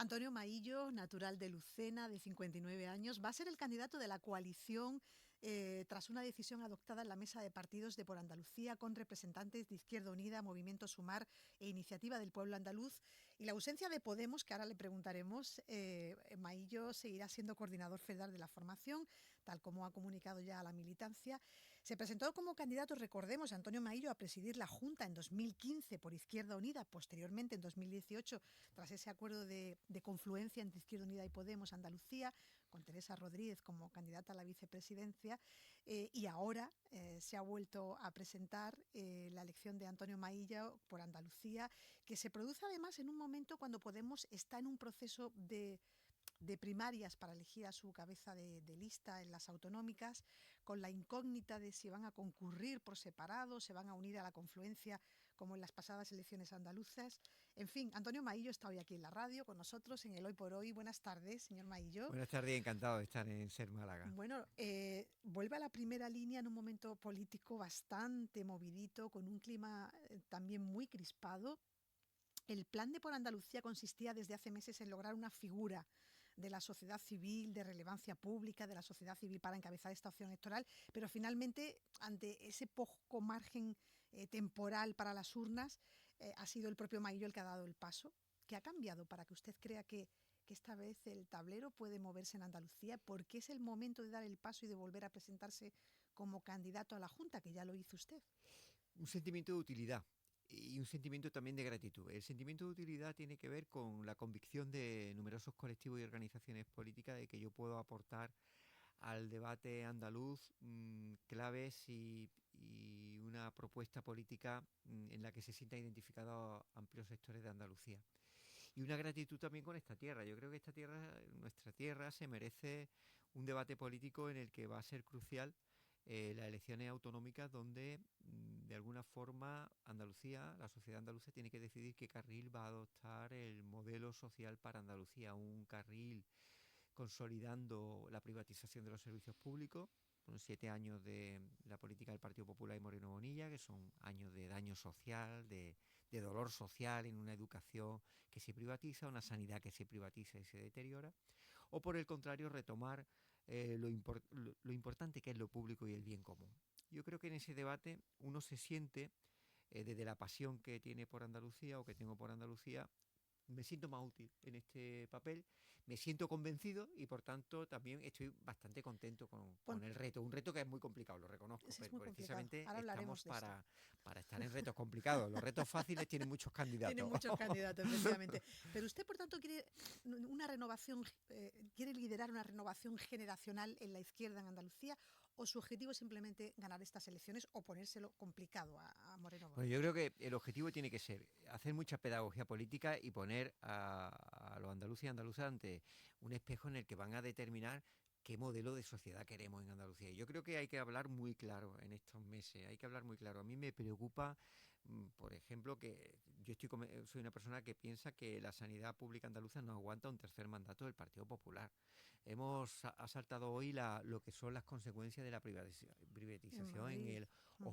Antonio Maillo, natural de Lucena, de 59 años, va a ser el candidato de la coalición tras una decisión adoptada en la mesa de partidos de Por Andalucía con representantes de Izquierda Unida, Movimiento Sumar e Iniciativa del Pueblo Andaluz. Y la ausencia de Podemos, que ahora le preguntaremos, Maillo seguirá siendo coordinador federal de la formación, tal como ha comunicado ya a la militancia. Se presentó como candidato, recordemos, Antonio Maillo a presidir la Junta en 2015 por Izquierda Unida, posteriormente en 2018, tras ese acuerdo de confluencia entre Izquierda Unida y Podemos Andalucía, con Teresa Rodríguez como candidata a la vicepresidencia, y ahora se ha vuelto a presentar la elección de Antonio Maillo por Andalucía, que se produce además en un momento cuando Podemos está en un proceso de primarias para elegir a su cabeza de lista en las autonómicas, con la incógnita de si van a concurrir por separado, se van a unir a la confluencia como en las pasadas elecciones andaluzas. En fin, Antonio Maillo está hoy aquí en la radio con nosotros en el Hoy por Hoy. Buenas tardes, señor Maillo. Buenas tardes, encantado de estar en Ser Málaga. Bueno, vuelve a la primera línea en un momento político bastante movidito, con un clima también muy crispado. El plan de Por Andalucía consistía desde hace meses en lograr una figura de la sociedad civil, de relevancia pública, de la sociedad civil para encabezar esta opción electoral, pero finalmente, ante ese poco margen temporal para las urnas, ha sido el propio Maillo el que ha dado el paso. ¿Qué ha cambiado para que usted crea que esta vez el tablero puede moverse en Andalucía? ¿Por qué es el momento de dar el paso y de volver a presentarse como candidato a la Junta, que ya lo hizo usted? Un sentimiento de utilidad y un sentimiento también de gratitud. El sentimiento de utilidad tiene que ver con la convicción de numerosos colectivos y organizaciones políticas de que yo puedo aportar al debate andaluz claves y una propuesta política en la que se sientan identificados amplios sectores de Andalucía. Y una gratitud también con esta tierra. Yo creo que esta tierra, nuestra tierra, se merece un debate político en el que va a ser crucial las elecciones autonómicas donde de alguna forma Andalucía, la sociedad andaluza tiene que decidir qué carril va a adoptar el modelo social para Andalucía, un carril consolidando la privatización de los servicios públicos, con 7 años de la política del Partido Popular y Moreno Bonilla, que son años de daño social, de dolor social en una educación que se privatiza, una sanidad que se privatiza y se deteriora, o por el contrario retomar lo importante que es lo público y el bien común. Yo creo que en ese debate uno se siente, desde la pasión que tiene por Andalucía o que tengo por Andalucía, me siento más útil en este papel, me siento convencido y por tanto también estoy bastante contento con Bueno, el reto. Un reto que es muy complicado, lo reconozco, es pero muy complicado. precisamente Ahora estamos hablaremos de esto. para estar en retos complicados. Los retos fáciles tienen muchos Tiene candidatos. muchos candidatos, efectivamente. Pero usted, por tanto, quiere una renovación, quiere liderar una renovación generacional en la izquierda en Andalucía, o su objetivo es simplemente ganar estas elecciones o ponérselo complicado a Moreno Bueno, yo Bonilla. creo que el objetivo tiene que ser hacer mucha pedagogía política y poner a los andaluces y andaluzas ante un espejo en el que van a determinar qué modelo de sociedad queremos en Andalucía. Y yo creo que hay que hablar muy claro en estos meses, hay que hablar muy claro. A mí me preocupa, por ejemplo, que soy una persona que piensa que la sanidad pública andaluza no aguanta un tercer mandato del Partido Popular. Hemos asaltado hoy lo que son las consecuencias de la En privatización en Madrid. el Ujú.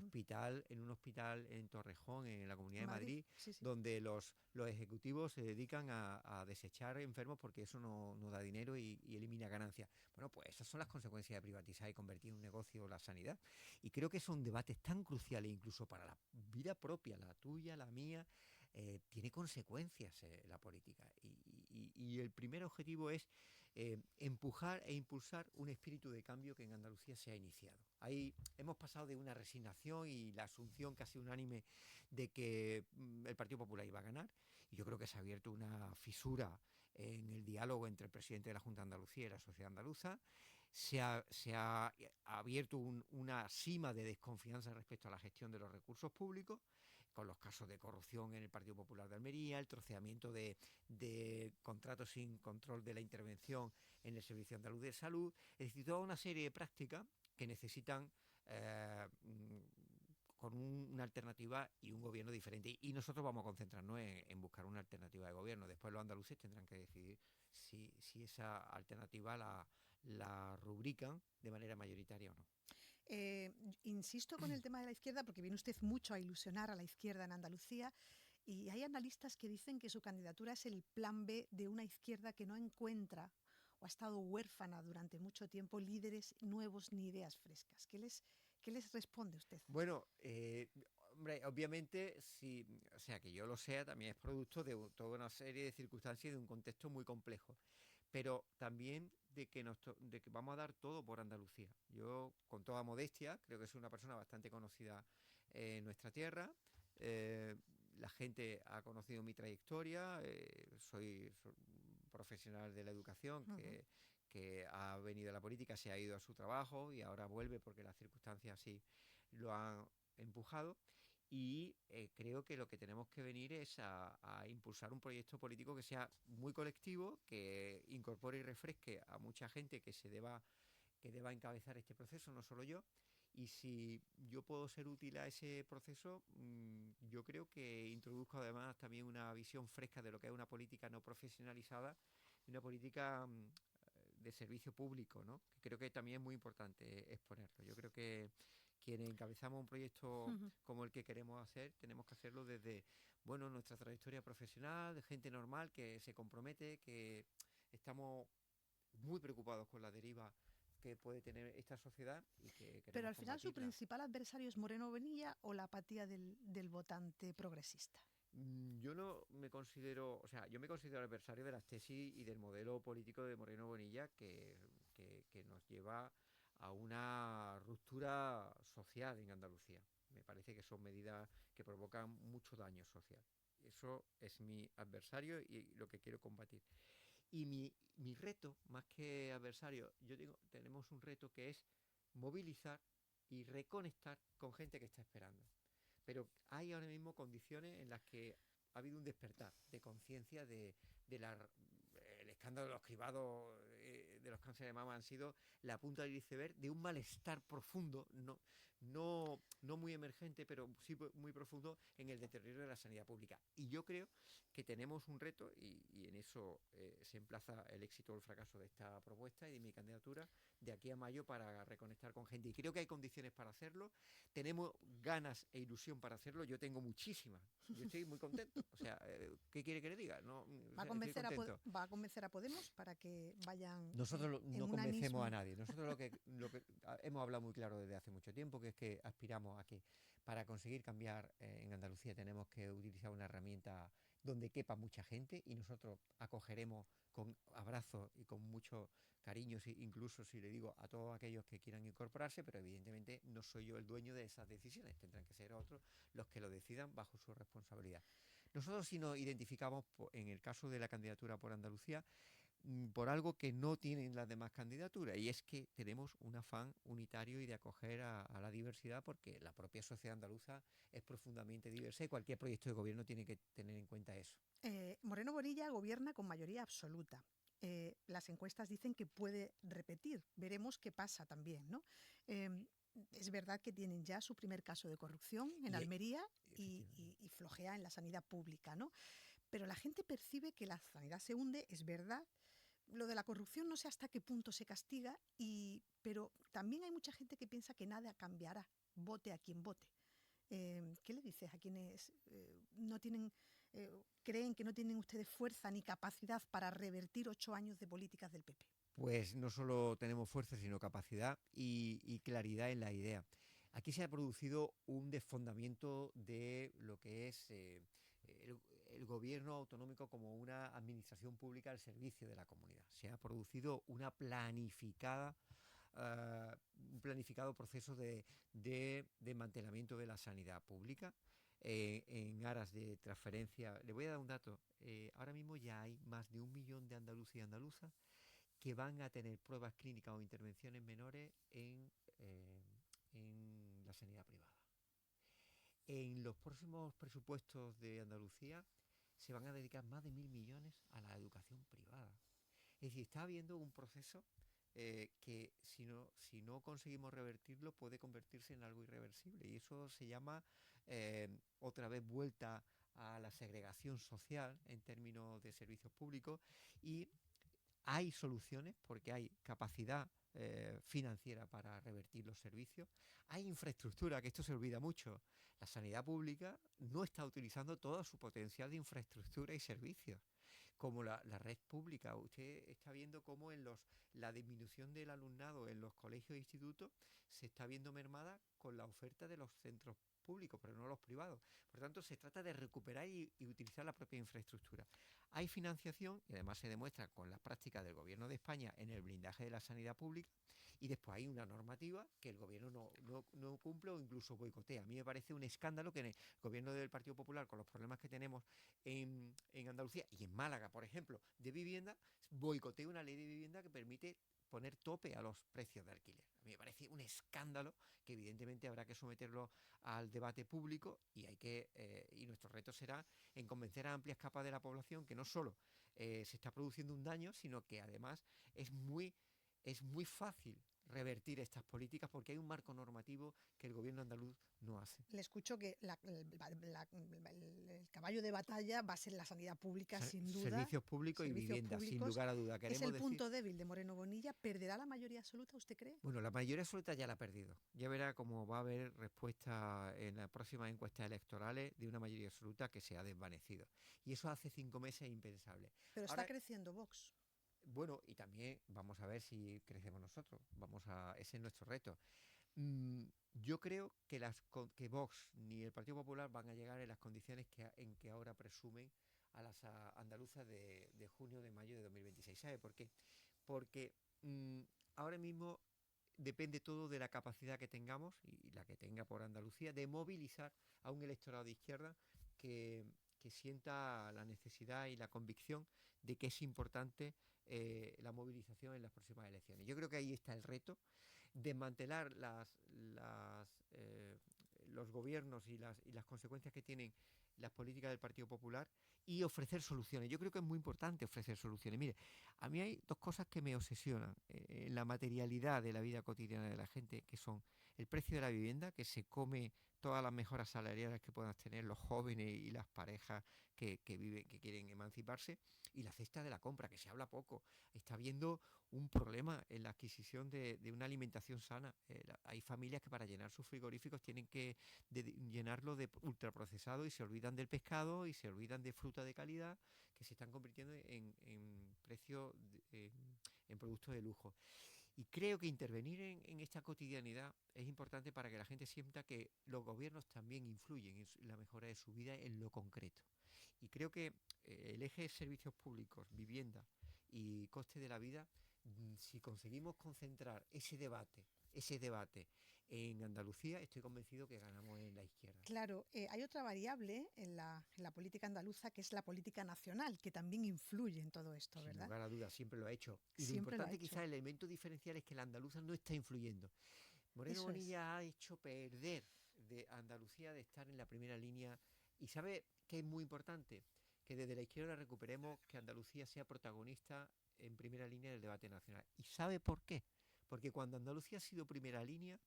en un hospital en Torrejón, en la Comunidad En de Madrid, Madrid, sí, sí. donde los ejecutivos se dedican a desechar enfermos porque eso no da dinero y elimina ganancias. Bueno, pues esas son las consecuencias de privatizar y convertir en un negocio la sanidad. Y creo que son debates tan cruciales incluso para la vida propia, la tuya, la mía, tiene consecuencias la política. Y el primer objetivo es empujar e impulsar un espíritu de cambio que en Andalucía se ha iniciado. Ahí hemos pasado de una resignación y la asunción casi unánime de que el Partido Popular iba a ganar, y yo creo que se ha abierto una fisura en el diálogo entre el presidente de la Junta de Andalucía y la sociedad andaluza. Se ha abierto una sima de desconfianza respecto a la gestión de los recursos públicos, con los casos de corrupción en el Partido Popular de Almería, el troceamiento de contratos sin control de la intervención en el Servicio Andaluz de Salud, es decir, toda una serie de prácticas que necesitan eh, con una alternativa y un gobierno diferente. Y nosotros vamos a concentrarnos en buscar una alternativa de gobierno. Después los andaluces tendrán que decidir si esa alternativa la rubrican de manera mayoritaria o no. Eh, Insisto con el tema de la izquierda porque viene usted mucho a ilusionar a la izquierda en Andalucía. Y hay analistas que dicen que su candidatura es el plan B de una izquierda que no encuentra o ha estado huérfana durante mucho tiempo líderes nuevos ni ideas frescas. Qué les responde usted a esto? Bueno, hombre, obviamente, si, o sea, que yo lo sea, también es producto de toda una serie de circunstancias y de un contexto muy complejo, pero también de que vamos a dar todo por Andalucía. Yo, con toda modestia, creo que soy una persona bastante conocida en nuestra tierra. eh, la gente ha conocido mi trayectoria. Soy un profesional de la educación Ujú. que ha venido a la política, se ha ido a su trabajo y ahora vuelve porque las circunstancias así lo han empujado. Y creo que lo que tenemos que venir es a impulsar un proyecto político que sea muy colectivo, que incorpore y refresque a mucha gente que deba encabezar este proceso, no solo yo. Y si yo puedo ser útil a ese proceso, yo creo que introduzco además también una visión fresca de lo que es una política no profesionalizada y una política de servicio público, ¿no? Que creo que también es muy importante exponerlo. Yo creo que quienes encabezamos un proyecto Ujú. como el que queremos hacer, tenemos que hacerlo desde, bueno, nuestra trayectoria profesional, de gente normal que se compromete, que estamos muy preocupados con la deriva que puede tener esta sociedad y que Pero queremos al final su combatirla. principal adversario es Moreno Bonilla o la apatía del votante progresista. Yo no me considero, o sea, yo me considero adversario de las tesis y del modelo político de Moreno Bonilla que nos lleva a una ruptura social en Andalucía. Me parece que son medidas que provocan mucho daño social. Eso es mi adversario y lo que quiero combatir. Y mi reto, más que adversario, tenemos un reto que es movilizar y reconectar con gente que está esperando. Pero hay ahora mismo condiciones en las que ha habido un despertar de conciencia de el escándalo de los cribados de los cánceres de mama han sido la punta del iceberg de un malestar profundo, no muy emergente, pero sí muy profundo en el deterioro de la sanidad pública. Y yo creo que tenemos un reto, y en eso se emplaza el éxito o el fracaso de esta propuesta y de mi candidatura, de aquí a mayo para reconectar con gente. Y creo que hay condiciones para hacerlo, tenemos ganas e ilusión para hacerlo, yo tengo muchísimas. Yo estoy muy contento. O sea, ¿qué quiere que le diga? No, o sea, estoy contento. Va a convencer a Podemos para que vayan Nosotros en no convencemos a unanismo. nadie. Nosotros hemos hablado muy claro desde hace mucho tiempo, que es que aspiramos a que para conseguir cambiar en Andalucía tenemos que utilizar una herramienta donde quepa mucha gente y nosotros acogeremos con abrazos y con mucho cariño, incluso si le digo a todos aquellos que quieran incorporarse, pero evidentemente no soy yo el dueño de esas decisiones, tendrán que ser otros los que lo decidan bajo su responsabilidad. Nosotros sí nos identificamos, en el caso de la candidatura por Andalucía, por algo que no tienen las demás candidaturas, y es que tenemos un afán unitario y de acoger a la diversidad, porque la propia sociedad andaluza es profundamente diversa y cualquier proyecto de gobierno tiene que tener en cuenta eso. Moreno Bonilla gobierna con mayoría absoluta. Las encuestas dicen que puede repetir. Veremos qué pasa también, ¿no? Eh, es verdad que tienen ya su primer caso de corrupción en Y Almería efectivamente. y flojea en la sanidad pública, ¿no? Pero la gente percibe que la sanidad se hunde, es verdad. Lo de la corrupción no sé hasta qué punto se castiga, pero también hay mucha gente que piensa que nada cambiará, vote a quien vote. ¿Qué le dices a quienes no tienen, creen que no tienen ustedes fuerza ni capacidad para revertir 8 años de políticas del PP? Pues no solo tenemos fuerza, sino capacidad y claridad en la idea. Aquí se ha producido un desfondamiento de lo que es el, el gobierno autonómico como una administración pública al servicio de la comunidad. Se ha producido un planificado proceso de desmantelamiento de la sanidad pública en aras de transferencia. Le voy a dar un dato. Ahora mismo ya hay más de 1 millón de andaluces y andaluzas que van a tener pruebas clínicas o intervenciones menores en la sanidad privada. En los próximos presupuestos de Andalucía se van a dedicar más de 1.000 millones a la educación privada. Es decir, está habiendo un proceso que si no conseguimos revertirlo puede convertirse en algo irreversible. Y eso se llama otra vez vuelta a la segregación social en términos de servicios públicos y hay soluciones porque hay capacidad financiera para revertir los servicios, hay infraestructura, que esto se olvida mucho. La sanidad pública no está utilizando todo su potencial de infraestructura y servicios, como la red pública. Usted está viendo cómo la disminución del alumnado en los colegios e institutos se está viendo mermada con la oferta de los centros públicos, pero no los privados. Por tanto, se trata de recuperar y utilizar la propia infraestructura. Hay financiación, y además se demuestra con las prácticas del Gobierno de España en el blindaje de la sanidad pública, y después hay una normativa que el Gobierno no cumple o incluso boicotea. A mí me parece un escándalo que en el Gobierno del Partido Popular, con los problemas que tenemos en Andalucía y en Málaga, por ejemplo, de vivienda, boicotee una ley de vivienda que permite poner tope a los precios de alquiler. A mí me parece un escándalo que evidentemente habrá que someterlo al debate público y nuestro reto será en convencer a amplias capas de la población que no solo se está produciendo un daño, sino que además es muy fácil revertir estas políticas porque hay un marco normativo que el gobierno andaluz no hace. Le escucho que el caballo de batalla va a ser la sanidad pública, sin duda. Servicios públicos y vivienda, sin lugar a duda. Es el punto débil de Moreno Bonilla. ¿Perderá la mayoría absoluta, usted cree? Bueno, la mayoría absoluta ya la ha perdido. Ya verá cómo va a haber respuesta en las próximas encuestas electorales de una mayoría absoluta que se ha desvanecido. Y eso hace 5 meses impensable. Pero ahora está creciendo Vox. Bueno, y también vamos a ver si crecemos nosotros. Ese es nuestro reto. Yo creo que Vox ni el Partido Popular van a llegar en las condiciones en que ahora presumen a las andaluzas de junio, de mayo de 2026. ¿Sabe por qué? Porque ahora mismo depende todo de la capacidad que tengamos, y la que tenga por Andalucía, de movilizar a un electorado de izquierda que sienta la necesidad y la convicción de que es importante la movilización en las próximas elecciones. Yo creo que ahí está el reto, desmantelar los gobiernos y las consecuencias que tienen las políticas del Partido Popular y ofrecer soluciones. Yo creo que es muy importante ofrecer soluciones. Mire, a mí hay 2 cosas que me obsesionan en la materialidad de la vida cotidiana de la gente, que son el precio de la vivienda, que se come todas las mejoras salariales que puedan tener los jóvenes y las parejas que quieren emanciparse, y la cesta de la compra, que se habla poco. Está habiendo un problema en la adquisición de una alimentación sana. Hay familias que para llenar sus frigoríficos tienen que llenarlo de ultraprocesado y se olvidan del pescado y se olvidan de fruta de calidad, que se están convirtiendo en precios, en productos de lujo. Y creo que intervenir en esta cotidianidad es importante para que la gente sienta que los gobiernos también influyen en la mejora de su vida en lo concreto. Y creo que el eje de servicios públicos, vivienda y coste de la vida, si conseguimos concentrar ese debate en Andalucía, estoy convencido que ganamos en la izquierda. Claro, hay otra variable en la política andaluza, que es la política nacional, que también influye en todo esto, ¿verdad? Sin lugar a dudas, siempre lo ha hecho. Y siempre lo importante, quizás, el elemento diferencial es que la andaluza no está influyendo. Moreno Bonilla ha hecho perder de Andalucía de estar en la primera línea. Y ¿sabe qué es muy importante? Que desde la izquierda recuperemos que Andalucía sea protagonista en primera línea del debate nacional. ¿Y sabe por qué? Porque cuando Andalucía ha sido primera línea,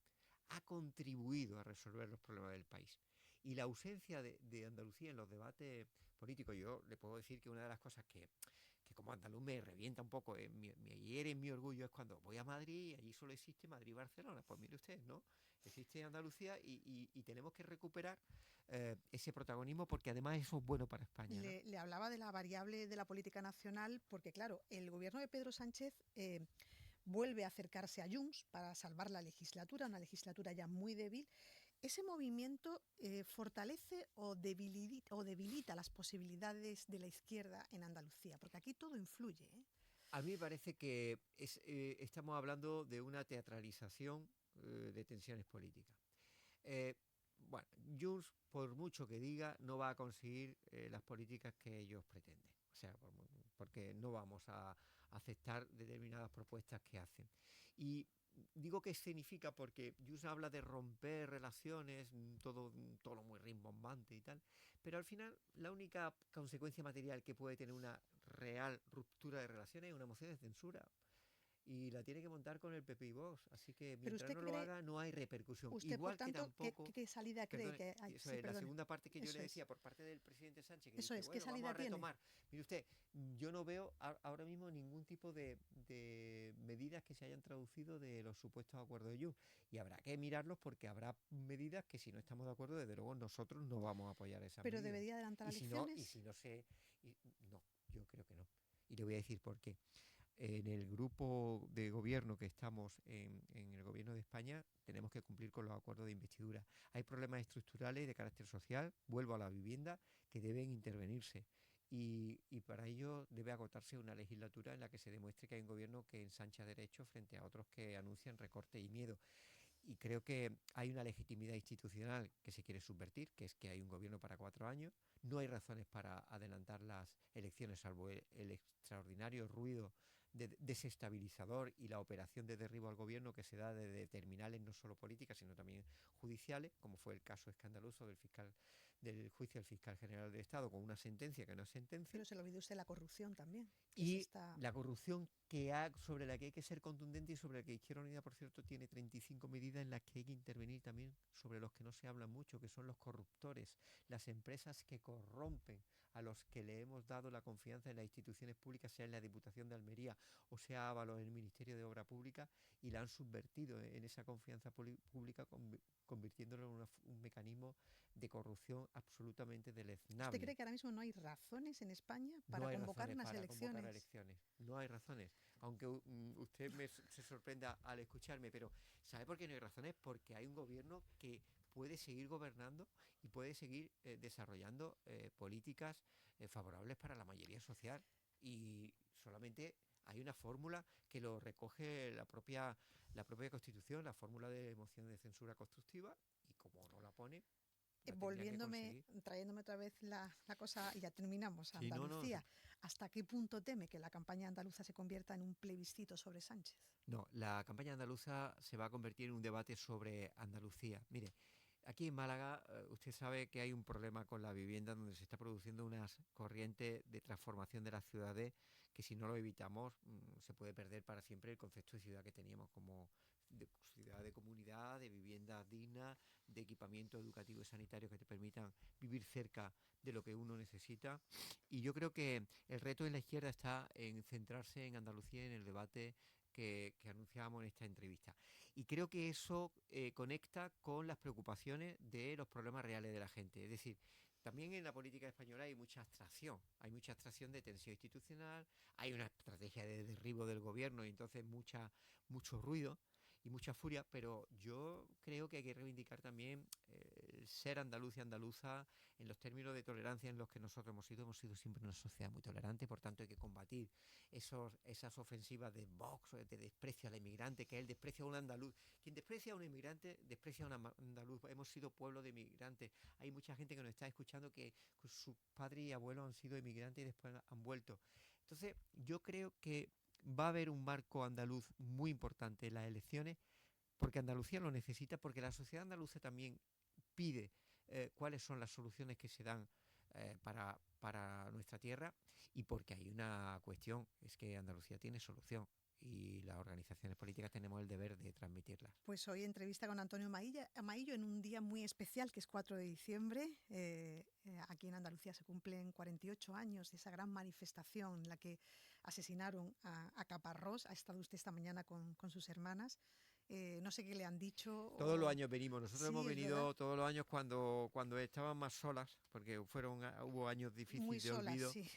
ha contribuido a resolver los problemas del país. Y la ausencia de Andalucía en los debates políticos, yo le puedo decir que una de las cosas que como andaluz me revienta un poco, me hiere en mi orgullo, es cuando voy a Madrid y allí solo existe Madrid y Barcelona. Pues mire usted, ¿no? Existe Andalucía y tenemos que recuperar ese protagonismo, porque además eso es bueno para España, ¿no? Le hablaba de la variable de la política nacional porque, claro, el gobierno de Pedro Sánchez vuelve a acercarse a Junts para salvar la legislatura, una legislatura ya muy débil. ¿Ese movimiento fortalece o debilita las posibilidades de la izquierda en Andalucía? Porque aquí todo influye, ¿eh? A mí me parece que estamos hablando de una teatralización de tensiones políticas. Bueno, Junts, por mucho que diga, no va a conseguir las políticas que ellos pretenden. O sea, porque no vamos a aceptar determinadas propuestas que hacen. Y digo que escenifica porque Junts habla de romper relaciones, todo muy rimbombante y tal, pero al final la única consecuencia material que puede tener una real ruptura de relaciones es una moción de censura. y la tiene que montar con el PP y Vox. Así que Pero mientras usted no lo cree, haga, no hay repercusión. usted por Igual que tanto, tampoco, ¿qué salida cree perdone, que hay? eso Sí, es la perdone. segunda parte que yo le Eso es. decía por parte del presidente Sánchez, que Eso dice, es. ¿Qué bueno, vamos a salida tiene? retomar. Mire usted, yo no veo ahora mismo ningún tipo de medidas que se hayan traducido de los supuestos acuerdos de Jun. Y habrá que mirarlos porque habrá medidas que si no estamos de acuerdo, desde luego nosotros no vamos a apoyar esas Pero medidas. debería adelantar Y elecciones. si no se... no, yo creo que no. Y le voy a decir por qué. En el grupo de gobierno que estamos en el gobierno de España tenemos que cumplir con los acuerdos de investidura. Hay problemas estructurales de carácter social, vuelvo a la vivienda, que deben intervenirse. Y para ello debe agotarse una legislatura en la que se demuestre que hay un gobierno que ensancha derechos frente a otros que anuncian recorte y miedo. Y creo que hay una legitimidad institucional que se quiere subvertir, que es que hay un gobierno para 4 años. No hay razones para adelantar las elecciones, salvo el extraordinario ruido desestabilizador y la operación de derribo al gobierno que se da de terminales no solo políticas, sino también judiciales, como fue el caso escandaloso del juicio del fiscal general del Estado con una sentencia que no es sentencia. Pero se le olvidó usted la corrupción también, que es Y esta... la corrupción sobre la que hay que ser contundente y sobre la que Izquierda Unida, por cierto, tiene 35 medidas en las que hay que intervenir también, sobre los que no se habla mucho, que son los corruptores, las empresas que corrompen a los que le hemos dado la confianza en las instituciones públicas, sea en la Diputación de Almería o sea Ábalos en el Ministerio de Obra Pública, y la han subvertido en esa confianza pública, convirtiéndolo en un mecanismo de corrupción absolutamente ¿Usted deleznable. cree que ahora mismo no hay razones en España No para hay convocar razones unas para convocar elecciones? elecciones, no hay razones. Aunque usted se sorprenda al escucharme, pero ¿sabe por qué no hay razones? Porque hay un gobierno que puede seguir gobernando y puede seguir desarrollando políticas favorables para la mayoría social. Y solamente hay una fórmula que lo recoge la propia Constitución, la fórmula de moción de censura constructiva, y como no la pone, la tendrían que conseguir. Trayéndome otra vez la cosa, y ya terminamos, Sí, no, no, Andalucía. ¿Hasta qué punto teme que la campaña andaluza se convierta en un plebiscito sobre Sánchez? no, la campaña andaluza se va a convertir en un debate sobre Andalucía. Mire, aquí en Málaga usted sabe que hay un problema con la vivienda donde se está produciendo unas corrientes de transformación de las ciudades que si no lo evitamos se puede perder para siempre el concepto de ciudad que teníamos como ciudad de comunidad, de viviendas dignas, de equipamiento educativo y sanitario que te permitan vivir cerca de lo que uno necesita. Y yo creo que el reto de la izquierda está en centrarse en Andalucía y en el debate que anunciábamos en esta entrevista. Y creo que eso conecta con las preocupaciones de los problemas reales de la gente. Es decir, también en la política española hay mucha abstracción de tensión institucional, hay una estrategia de derribo del gobierno y entonces mucho ruido y mucha furia, pero yo creo que hay que reivindicar también el ser andaluz y andaluza en los términos de tolerancia en los que nosotros hemos sido siempre una sociedad muy tolerante, por tanto hay que combatir esas ofensivas de Vox, de desprecio al inmigrante, que es el desprecio a un andaluz. Quien desprecia a un inmigrante, desprecia a un andaluz. Hemos sido pueblo de inmigrantes. Hay mucha gente que nos está escuchando que sus padres y abuelos han sido inmigrantes y después han vuelto. Entonces, yo creo que va a haber un marco andaluz muy importante en las elecciones, porque Andalucía lo necesita, porque la sociedad andaluza también pide cuáles son las soluciones que se dan para nuestra tierra, y porque hay una cuestión, es que Andalucía tiene solución y las organizaciones políticas tenemos el deber de transmitirla. Pues hoy entrevista con Antonio Maillo en un día muy especial, que es 4 de diciembre. Aquí en Andalucía se cumplen 48 años de esa gran manifestación en la que asesinaron a Caparrós. Ha estado usted esta mañana con sus hermanas. No sé qué le han dicho. Todos los años venimos, nosotros hemos Sí, es verdad. venido todos los años cuando estaban más solas, porque hubo años Muy difíciles de solas, olvido, sí.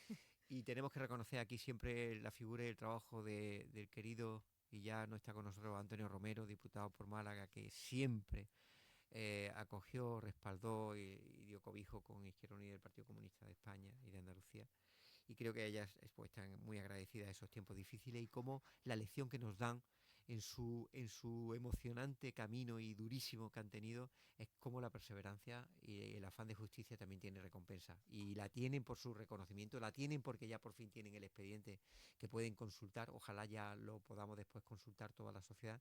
y tenemos que reconocer aquí siempre la figura y el trabajo del querido, y ya no está con nosotros, Antonio Romero, diputado por Málaga, que siempre acogió, respaldó y dio cobijo con Izquierda Unida del Partido Comunista de España y de Andalucía. Y creo que ellas pues, están muy agradecidas a esos tiempos difíciles y cómo la lección que nos dan en su emocionante camino y durísimo que han tenido es cómo la perseverancia y el afán de justicia también tiene recompensa. Y la tienen por su reconocimiento, la tienen porque ya por fin tienen el expediente que pueden consultar. Ojalá ya lo podamos después consultar toda la sociedad.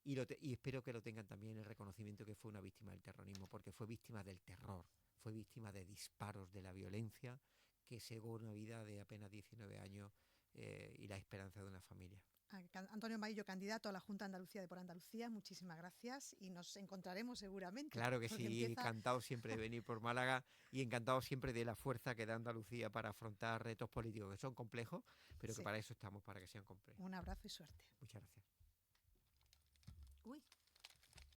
Y espero que lo tengan también el reconocimiento que fue una víctima del terrorismo, porque fue víctima del terror, fue víctima de disparos, de la violencia que cegó una vida de apenas 19 años y la esperanza de una familia. Antonio Maillo, candidato a la Junta de Andalucía de Por Andalucía, muchísimas gracias y nos encontraremos seguramente. Claro que sí, encantado siempre de venir por Málaga y encantado siempre de la fuerza que da Andalucía para afrontar retos políticos que son complejos, pero que Sí. para eso estamos, para que sean complejos. Un abrazo y suerte. Muchas gracias.